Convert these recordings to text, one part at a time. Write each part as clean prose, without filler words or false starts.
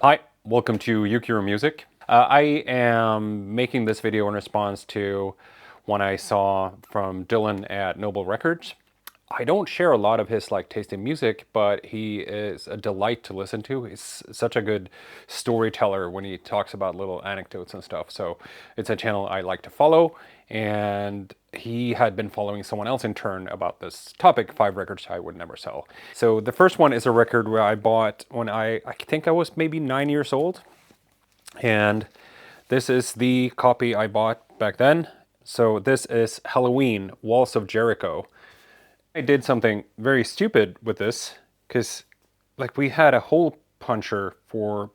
Hi, welcome to Yukiro Music. I am making this video in response to one I saw from Dylan at Noble Records. I don't share a lot of his taste in music, but he is a delight to listen to. He's such a good storyteller when he talks about little anecdotes and stuff. So it's a channel I like to follow, and he had been following someone else in turn about this topic, 5 records I would never sell. So the first one is a record where I bought when I think I was maybe 9 years old. And this is the copy I bought back then. So this is Helloween, Walls of Jericho. I did something very stupid with this because we had a hole puncher for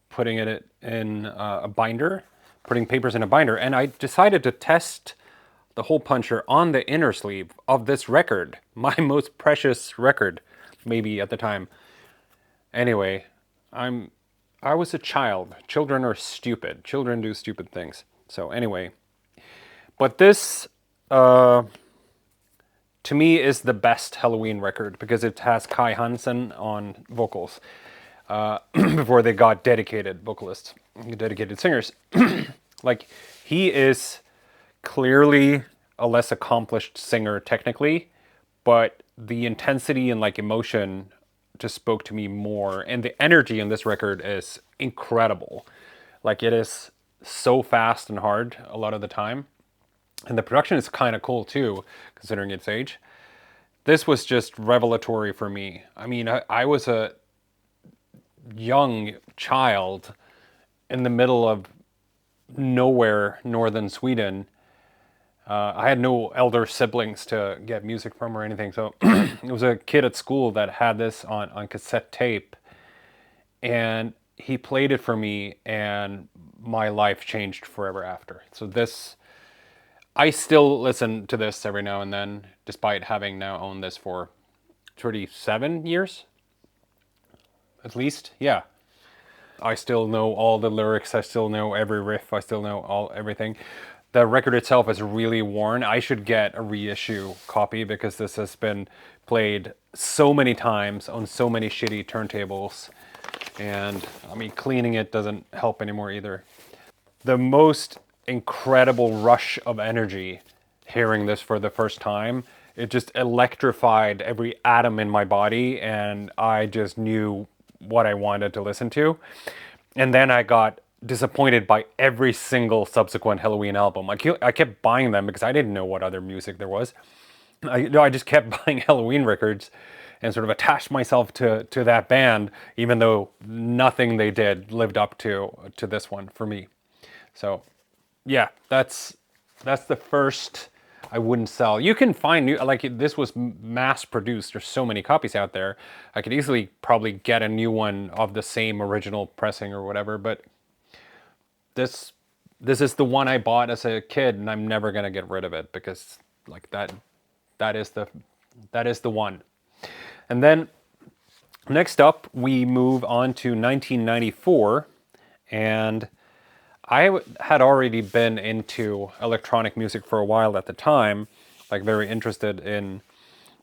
putting it in a binder, putting papers in a binder, and I decided to test the hole puncher on the inner sleeve of this record, my most precious record, maybe at the time. Anyway, I was a child. Children are stupid. Children do stupid things. So anyway, but this to me is the best Helloween record because it has Kai Hansen on vocals before they got dedicated vocalists, dedicated singers. He is clearly a less accomplished singer technically, but the intensity and emotion just spoke to me more. And the energy in this record is incredible. It is so fast and hard a lot of the time. And the production is kind of cool too, considering its age. This was just revelatory for me. I mean, I was a young child in the middle of nowhere, northern Sweden. I had no elder siblings to get music from or anything. So it was a kid at school that had this on cassette tape. And he played it for me, and my life changed forever after. So this, I still listen to this every now and then, despite having now owned this for 37 years, at least. Yeah. I still know all the lyrics. I still know every riff. I still know everything. The record itself is really worn. I should get a reissue copy because this has been played so many times on so many shitty turntables. And I mean, cleaning it doesn't help anymore either. The most incredible rush of energy hearing this for the first time. It just electrified every atom in my body, and I just knew what I wanted to listen to. And then I got disappointed by every single subsequent Helloween album. I kept buying them because I didn't know what other music there was. I just kept buying Helloween records and sort of attached myself to that band, even though nothing they did lived up to this one for me. So yeah, that's the first I wouldn't sell. You can find new, this was mass produced. There's so many copies out there. I could easily probably get a new one of the same original pressing or whatever, but this is the one I bought as a kid, and I'm never gonna get rid of it because that is the one. And then next up we move on to 1994, and I had already been into electronic music for a while at the time, very interested in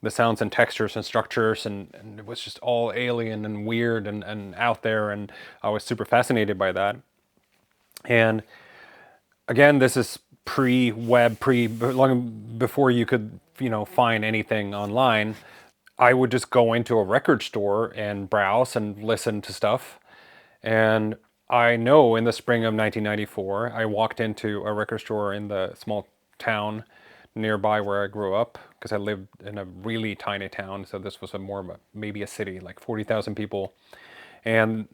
the sounds and textures and structures, and it was just all alien and weird and out there, and I was super fascinated by that. And again, this is pre-web, long before you could, find anything online. I would just go into a record store and browse and listen to stuff. And I know in the spring of 1994, I walked into a record store in the small town nearby where I grew up, because I lived in a really tiny town. So this was maybe a city, 40,000 people. And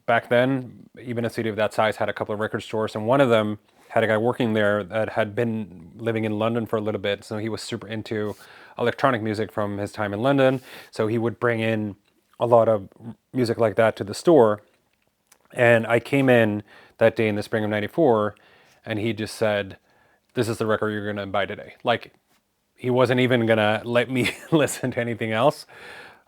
back then, even a city of that size had a couple of record stores, and one of them had a guy working there that had been living in London for a little bit, so he was super into electronic music from his time in London. So he would bring in a lot of music like that to the store. And I came in that day in the spring of 94, and he just said, "This is the record you're going to buy today." He wasn't even going to let me listen to anything else.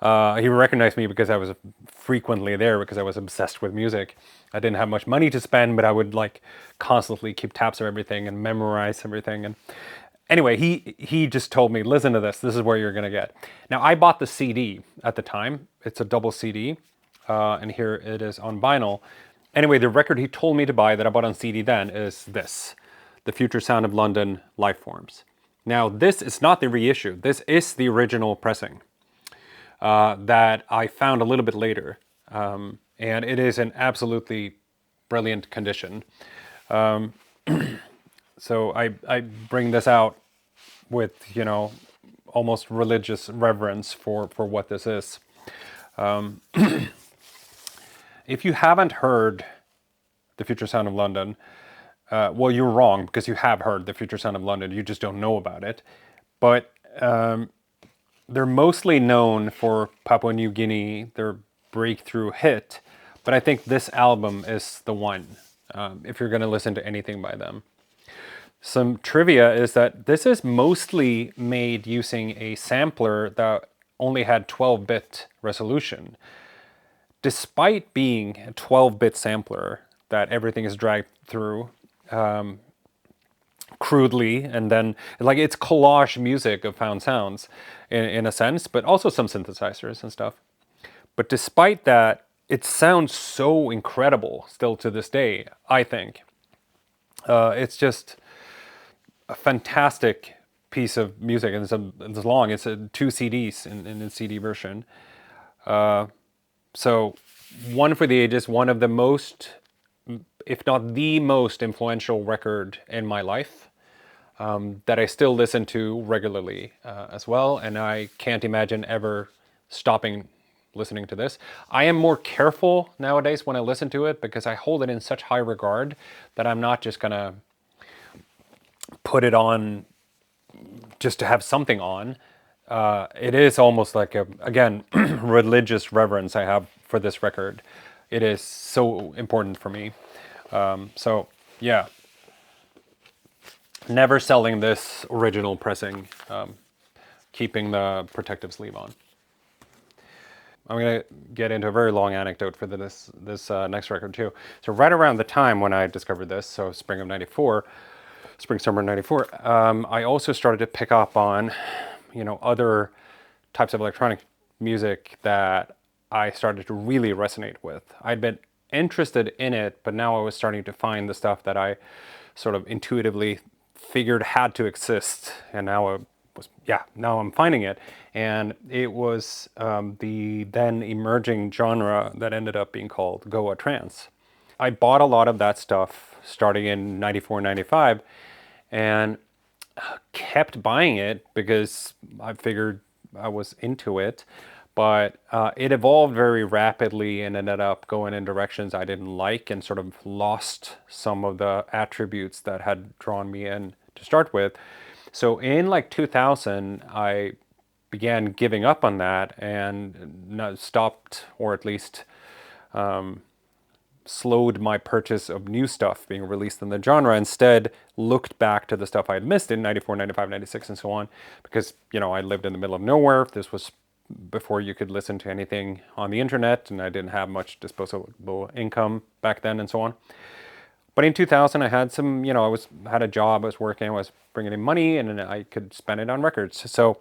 He recognized me because I was frequently there because I was obsessed with music. I didn't have much money to spend, but I would constantly keep tabs of everything and memorize everything. And anyway, he just told me, "Listen to this. This is what you're going to get." Now, I bought the CD at the time. It's a double CD. and here it is on vinyl. Anyway, the record he told me to buy that I bought on CD then is this, The Future Sound of London Lifeforms. Now, this is not the reissue. This is the original pressing that I found a little bit later. And it is in absolutely brilliant condition. So I bring this out with, almost religious reverence for what this is. If you haven't heard The Future Sound of London, well, you're wrong, because you have heard The Future Sound of London, you just don't know about it. But they're mostly known for Papua New Guinea, their breakthrough hit, but I think this album is the one, if you're going to listen to anything by them. Some trivia is that this is mostly made using a sampler that only had 12-bit resolution. Despite being a 12-bit sampler that everything is dragged through crudely, and then like it's collage music of found sounds in a sense, but also some synthesizers and stuff. But despite that, it sounds so incredible still to this day, I think. It's just a fantastic piece of music, and it's long. It's 2 CDs in the CD version. So one for the ages, one of the most, if not the most influential record in my life, that I still listen to regularly as well. And I can't imagine ever stopping listening to this. I am more careful nowadays when I listen to it, because I hold it in such high regard that I'm not just gonna put it on just to have something on. It is almost like again, religious reverence I have for this record. It is so important for me. So yeah, never selling this original pressing, keeping the protective sleeve on. I'm going to get into a very long anecdote for this next record too. So right around the time when I discovered this, so spring of '94, summer '94, I also started to pick up on, other types of electronic music that I started to really resonate with. I'd been interested in it, but now I was starting to find the stuff that I sort of intuitively figured had to exist, and now now I'm finding it. And it was the then emerging genre that ended up being called Goa Trance. I bought a lot of that stuff starting in '94, '95, and kept buying it because I figured I was into it. But it evolved very rapidly and ended up going in directions I didn't like, and sort of lost some of the attributes that had drawn me in to start with. So in like 2000, I began giving up on that and stopped, or at least slowed my purchase of new stuff being released in the genre. Instead, looked back to the stuff I had missed in '94, '95, '96, and so on, because, I lived in the middle of nowhere. This was before you could listen to anything on the internet, and I didn't have much disposable income back then, and so on. But in 2000, I had some, had a job, I was working, I was bringing in money, and I could spend it on records. So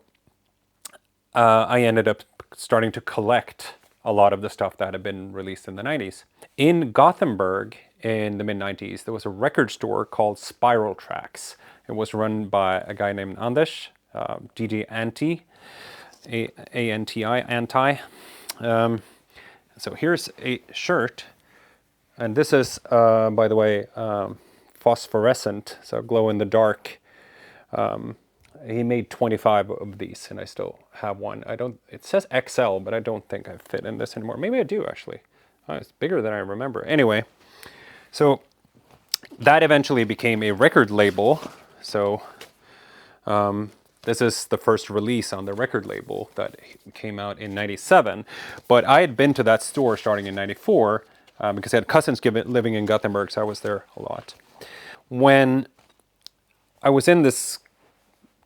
I ended up starting to collect a lot of the stuff that had been released in the 90s. In Gothenburg in the mid-90s, there was a record store called Spiral Tracks. It was run by a guy named Anders, DJ Anti, A-N-T-I, Anti. So here's a shirt, and this is, by the way, phosphorescent, so glow in the dark. He made 25 of these, and I still have one. It says XL, but I don't think I fit in this anymore. Maybe I do, actually. Oh, it's bigger than I remember. Anyway, so that eventually became a record label. So this is the first release on the record label that came out in '97. But I had been to that store starting in '94 because I had cousins living in Gothenburg, so I was there a lot. When I was in this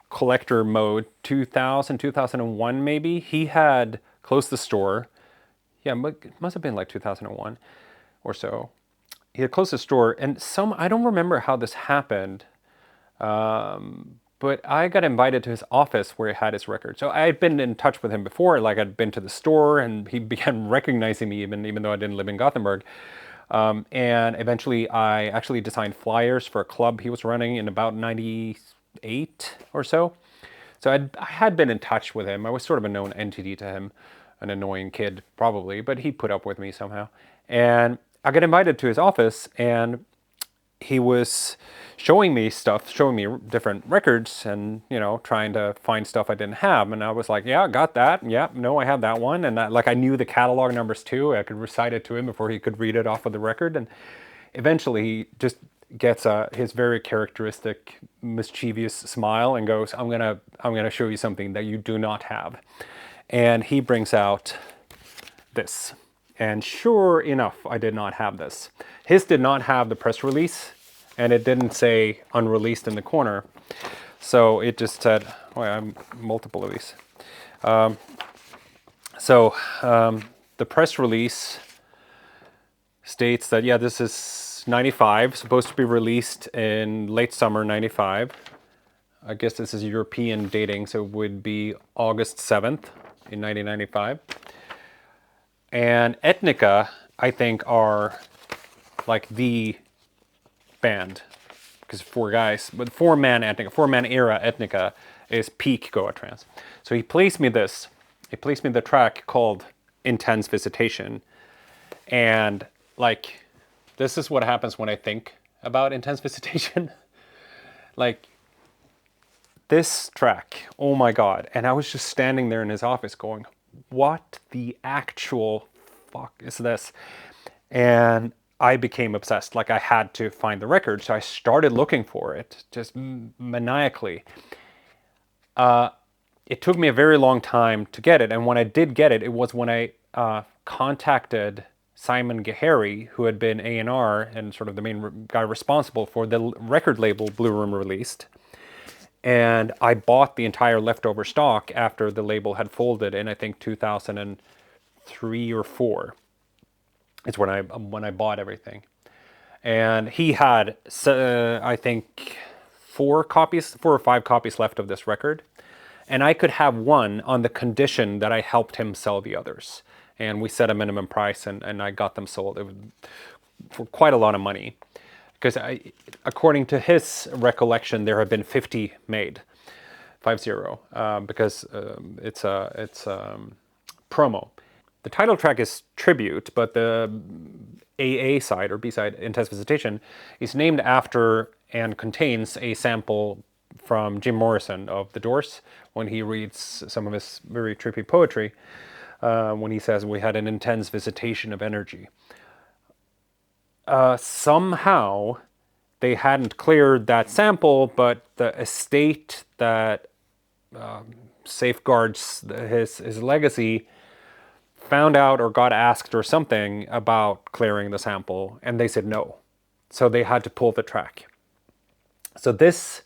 collector mode, 2000, 2001 maybe, he had closed the store. Yeah, it must have been like 2001 or so. He had closed the store, and I don't remember how this happened, But I got invited to his office where he had his record. So I had been in touch with him before, like I'd been to the store, and he began recognizing me even though I didn't live in Gothenburg. And eventually I actually designed flyers for a club he was running in about 98 or so. So I had been in touch with him. I was sort of a known entity to him, an annoying kid probably, but he put up with me somehow. And I got invited to his office, and he was showing me stuff, showing me different records, and trying to find stuff I didn't have. And I was like, yeah, I got that. Yeah, no, I have that one. And like I knew the catalog numbers too. I could recite it to him before he could read it off of the record. And eventually he just gets his very characteristic mischievous smile and goes, I'm gonna show you something that you do not have. And he brings out this. And sure enough, I did not have this. His did not have the press release, and it didn't say unreleased in the corner. So it just said, oh, I have multiple of these. The press release states that, yeah, this is 95, supposed to be released in late summer 95. I guess this is European dating, so it would be August 7th in 1995. And Etnica, I think, are like the band, because four guys, but four-man era Etnica is peak Goa Trance. So he plays me this. He plays me the track called Intense Visitation. And like, this is what happens when I think about Intense Visitation. Like, this track, oh my God. And I was just standing there in his office going, what the actual fuck is this? And I became obsessed. Like, I had to find the record, so I started looking for it, just maniacally. It took me a very long time to get it, and when I did get it, it was when I contacted Simon Gehary, who had been A&R and sort of the main guy responsible for the record label Blue Room released. And I bought the entire leftover stock after the label had folded in, I think, 2003 or 4. It's when I bought everything. And he had, I think, 4 or 5 copies left of this record. And I could have one on the condition that I helped him sell the others. And we set a minimum price, and I got them sold. It was for quite a lot of money. Because according to his recollection, there have been 50 made, 50, because it's promo. The title track is Tribute, but the AA side or B side, Intense Visitation, is named after and contains a sample from Jim Morrison of The Doors when he reads some of his very trippy poetry, when he says, "We had an intense visitation of energy." Somehow they hadn't cleared that sample, but the estate that safeguards his legacy found out or got asked or something about clearing the sample, and they said no. So they had to pull the track. So this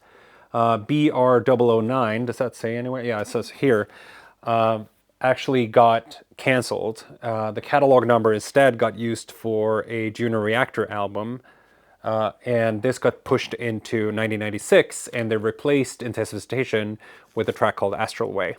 BR009, does that say anywhere? Yeah, it says here, actually got canceled. The catalog number instead got used for a Juno Reactor album, and this got pushed into 1996, and they replaced Intense Visitation with a track called Astral Way.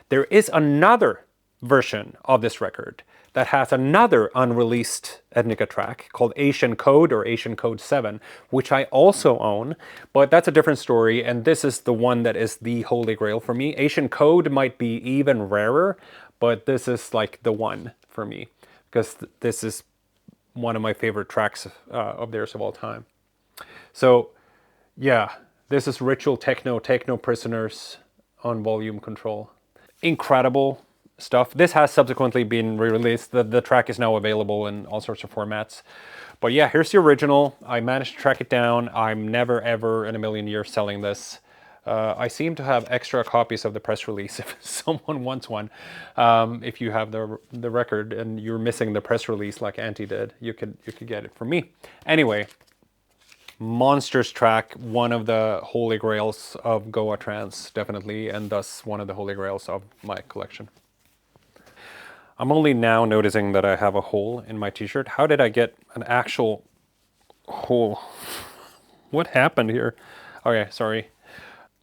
There is another version of this record that has another unreleased Etnica track called Asian Code or Asian Code 7, which I also own, but that's a different story, and this is the one that is the holy grail for me. Asian Code might be even rarer, but this is like the one for me, because this is one of my favorite tracks of theirs of all time. So yeah, this is Ritual Techno Prisoners on Volume Control. Incredible stuff. This has subsequently been re-released. The track is now available in all sorts of formats. But yeah, here's the original. I managed to track it down. I'm never ever in a million years selling this. I seem to have extra copies of the press release if someone wants one. If you have the record and you're missing the press release like Auntie did, you could get it from me. Anyway, monsters track, one of the holy grails of Goa Trance, definitely, and thus one of the holy grails of my collection. I'm only now noticing that I have a hole in my t-shirt. How did I get an actual hole? What happened here? Okay, sorry.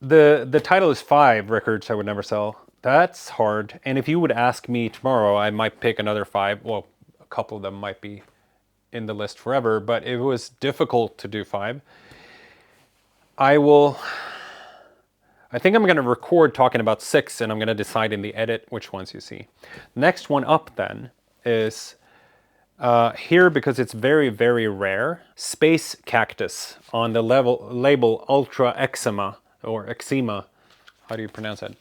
The title is 5 records I would never sell. That's hard. And if you would ask me tomorrow, I might pick another 5. Well, a couple of them might be in the list forever, but it was difficult to do 5. I will. I think I'm going to record talking about 6, and I'm going to decide in the edit which ones you see. Next one up then is here, because it's very, very rare, Space Cactus on the label Ultra Eczema, or Eczema. How do you pronounce it?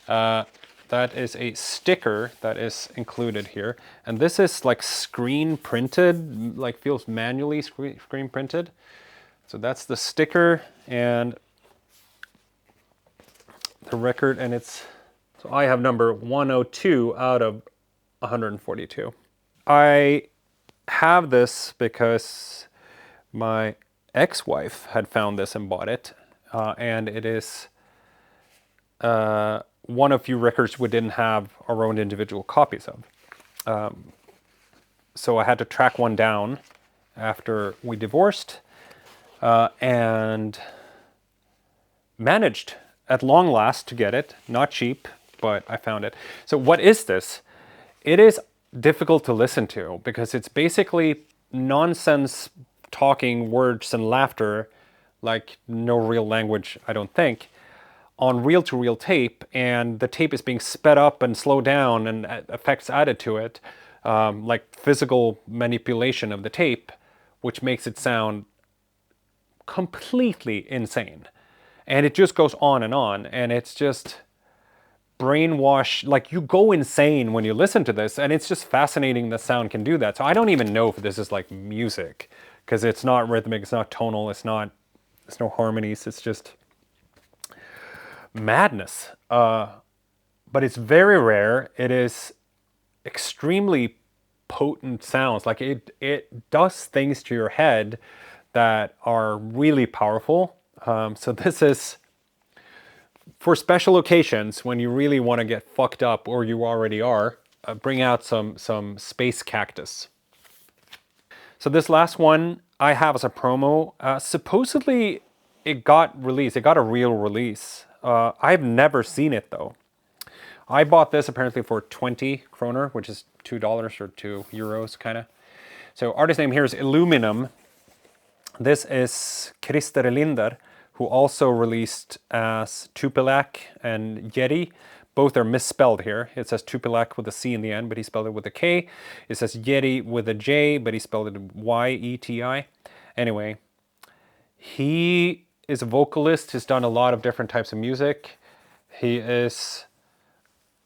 That is a sticker that is included here. And this is like screen printed, like feels manually screen printed. So that's the sticker and the record, and it's, so I have number 102 out of 142. I have this because my ex-wife had found this and bought it, and it is one of few records we didn't have our own individual copies of. So I had to track one down after we divorced, and managed at long last to get it. Not cheap, but I found it. So what is this? It is difficult to listen to because it's basically nonsense talking, words and laughter, like no real language, I don't think, on reel-to-reel tape, and the tape is being sped up and slowed down and effects added to it, like physical manipulation of the tape, which makes it sound completely insane. And it just goes on, and it's just brainwash. Like, you go insane when you listen to this, and it's just fascinating the sound can do that. So I don't even know if this is like music, because it's not rhythmic, it's not tonal, there's no harmonies, it's just madness. But it's very rare. It is extremely potent sounds. Like it does things to your head that are really powerful. So this is for special occasions when you really want to get fucked up, or you already are. Bring out some Space Cactus. So this last one I have as a promo. Supposedly it got released. It got a real release. I've never seen it though. I bought this apparently for 20 kroner, which is $2 or €2 kind of. So artist name here is Illuminum. This is Krister Linder, who also released as Tupilak and Yeti. Both are misspelled here. It says Tupilak with a C in the end, but he spelled it with a K. It says Yeti with a J, but he spelled it Y-E-T-I. Anyway, he is a vocalist. He's done a lot of different types of music. He is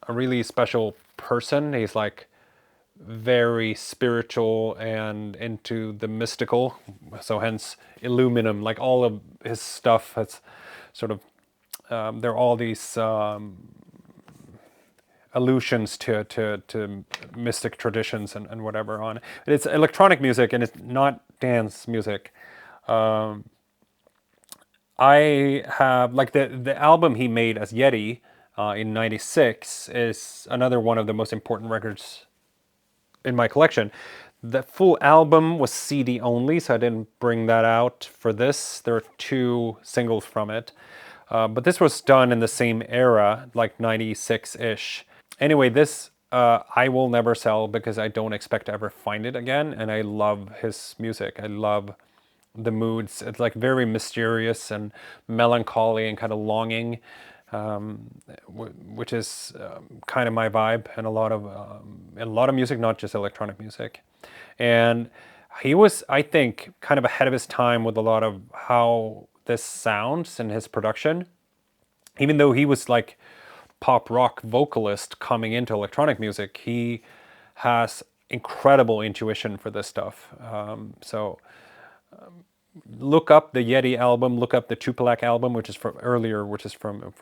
a really special person. He's like very spiritual and into the mystical, so hence Illuminum. Like all of his stuff has sort of there are all these allusions to mystic traditions and whatever on it. It's electronic music and it's not dance music. I have, like, the album he made as Yeti in '96 is another one of the most important records in my collection. The full album was CD only, so I didn't bring that out for this. There are 2 singles from it. But this was done in the same era, like 96-ish. Anyway, this I will never sell because I don't expect to ever find it again. And I love his music. I love the moods. It's like very mysterious and melancholy and kind of longing, which is kind of my vibe, and a lot of music, not just electronic music. And he was, I think, kind of ahead of his time with a lot of how this sounds and his production. Even though he was like pop rock vocalist coming into electronic music, he has incredible intuition for this stuff. Look up the Yeti album, look up the Tupilak album, which is from earlier, which is from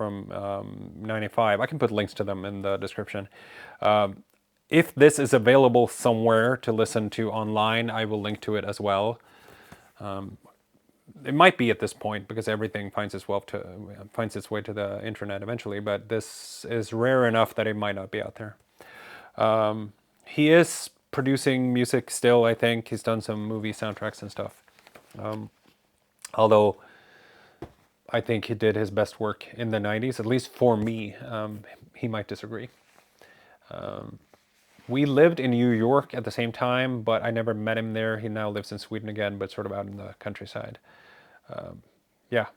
'95. I can put links to them in the description. If this is available somewhere to listen to online, I will link to it as well. It might be at this point because everything finds its way to the internet eventually, but this is rare enough that it might not be out there. He is producing music still, I think. He's done some movie soundtracks and stuff. Although I think he did his best work in the 90s, at least for me. He might disagree. We lived in New York at the same time, but I never met him there. He now lives in Sweden again, but sort of out in the countryside. Yeah,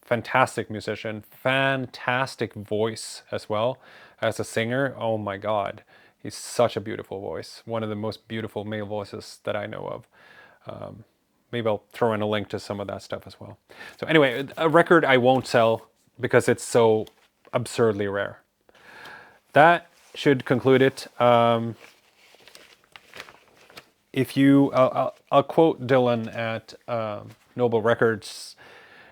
fantastic musician, fantastic voice as well as a singer. Oh my God, he's such a beautiful voice. One of the most beautiful male voices that I know of. Maybe I'll throw in a link to some of that stuff as well. So anyway, a record I won't sell because it's so absurdly rare. That should conclude it. If you, I'll quote Dylan at Noble Records.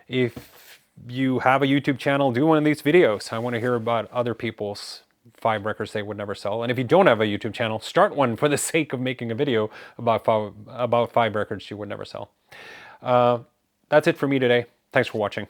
If you have a YouTube channel, do one of these videos. I want to hear about other people's 5 records they would never sell. And if you don't have a YouTube channel, start one for the sake of making a video about 5 records you would never sell. That's it for me today. Thanks for watching.